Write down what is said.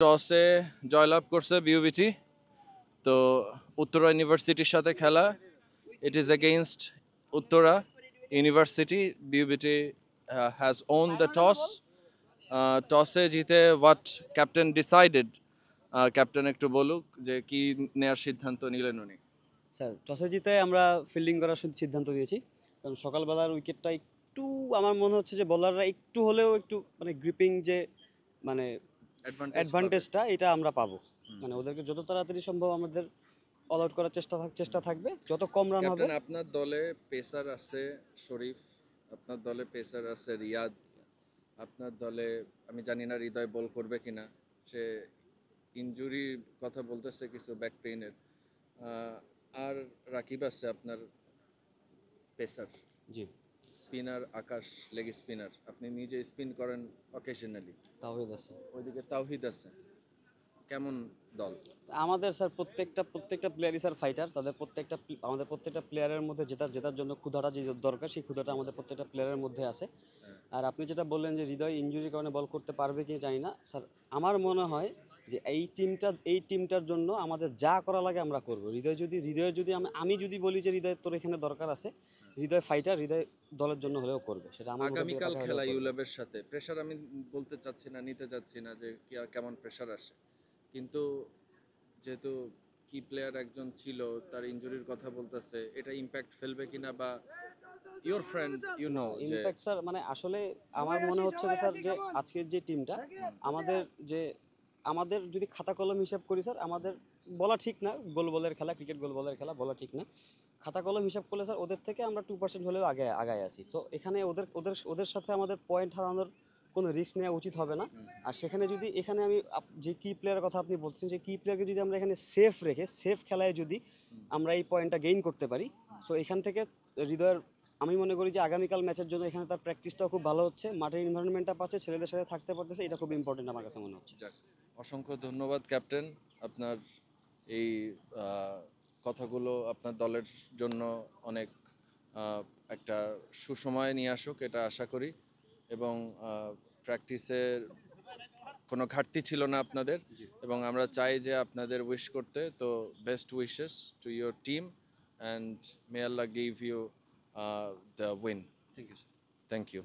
টসে জয়লাভ করছে বিউবিটি। তো উত্তরা ইউনিভার্সিটির সাথে খেলা, it is against Uttara university. বিউবিটি has won the toss. টসে জিতে হোয়াট ক্যাপ্টেন ডিসাইডেড, ক্যাপ্টেন একটু বলুক যে কি নেওয়ার সিদ্ধান্ত নিলেন উনি। স্যার, টসে জিতে আমরা ফিল্ডিং করার সিদ্ধান্ত নিয়েছি, কারণ সকালবেলার উইকেটটা একটু আমার মনে হচ্ছে যে বোলাররা একটু হলেও একটু মানে গ্রিপিং যে মানে অ্যাডভান্টেজটা এটা আমরা পাবো। মানে ওদেরকে যত তাড়াতাড়ি সম্ভব আমাদের অল আউট করার চেষ্টা থাকবে, যত কম রান হবে। আপনার দলে পেসার আছে শরীফ, আপনার দলে পেসার আছে রিয়াদ, আপনার দলে আমি জানি না হৃদয় বল করবে কিনা, সে ইনজুরির কথা বলতেছে কিছু ব্যাক পেইনের। আর রাকিব আছে আপনার পেসার। জি, স্পিনার আকাশ, লেগ স্পিনার, আপনি নিজে স্পিন করেন অকেশনালি। তাওহিদ আছে, ওইদিকে তাওহিদ আছে। কেমন দল আমাদের? স্যার, প্রত্যেকটা প্লেয়ারই স্যার ফাইটার। আমাদের প্রত্যেকটা প্লেয়ারের মধ্যে জেতার জন্য ক্ষুধাটা যে দরকার, সেই ক্ষুধাটা আমাদের প্রত্যেকটা প্লেয়ারের মধ্যে আছে। আর আপনি যেটা বললেন যে হৃদয় ইনজুরির কারণে বল করতে পারবে কি জানি না স্যার। আমার মনে হয় যে এই টিমটার জন্য আমাদের যা করা লাগে আমরা করব। হৃদয় যদি আমি যদি বলি যে হৃদয় তোর এখানে দরকার আছে, হৃদয় ফাইটার, হৃদয় দলের জন্য হলেও করবে। সেটা আমার আগামীকাল খেলা ইউল্যাবের সাথে প্রেসার আমি বলতে চাচ্ছি না, নিতে চাচ্ছি না যে কেমন প্রেসার আসে, কিন্তু যেহেতু কি প্লেয়ার একজন ছিল তার ইনজুরির কথা বলতেছে, এটা ইম্প্যাক্ট ফেলবে কিনা, বা your friend you know impact sir মানে আসলে আমার মনে হচ্ছে যে স্যার যে আজকের যে টিমটা আমাদের যে আমাদের যদি খাতা কলম হিসাব করি স্যার, আমাদের বলা ঠিক না, গোল বলের খেলা, ক্রিকেট গোল বলের খেলা, বলা ঠিক না। খাতা কলম হিসাব করলে স্যার ওদের থেকে আমরা 2% হলেও আগায় আছি। তো এখানে ওদের সাথে আমাদের পয়েন্ট হারানোর কোনো রিস্ক নেওয়া উচিত হবে না। আর সেখানে যদি এখানে আমি যে কি প্লেয়ারের কথা আপনি বলছেন, যে কি প্লেয়ারকে যদি আমরা এখানে সেফ খেলায় যদি আমরা এই পয়েন্টটা গেইন করতে পারি, সো এখান থেকে হৃদয়ের আমি মনে করি যে আগামীকাল ম্যাচের জন্য এখানে তার প্র্যাকটিসটাও খুব ভালো হচ্ছে, মাঠের এনভায়রনমেন্টটা পাচ্ছে, ছেলেদের সাথে থাকতে পারতেছে, এটা খুব ইম্পর্টেন্ট আমার কাছে মনে হচ্ছে। অসংখ্য ধন্যবাদ ক্যাপ্টেন, আপনার এই কথাগুলো আপনার দলের জন্য অনেক একটা সুসময় নিয়ে আসুক এটা আশা করি। এবং প্র্যাকটিসের কোনো ঘাটতি ছিল না আপনাদের, এবং আমরা চাই যে আপনাদের উইশ করতে। তো best wishes to your team and may আল্লাহ give you the win. Thank you. Thank you.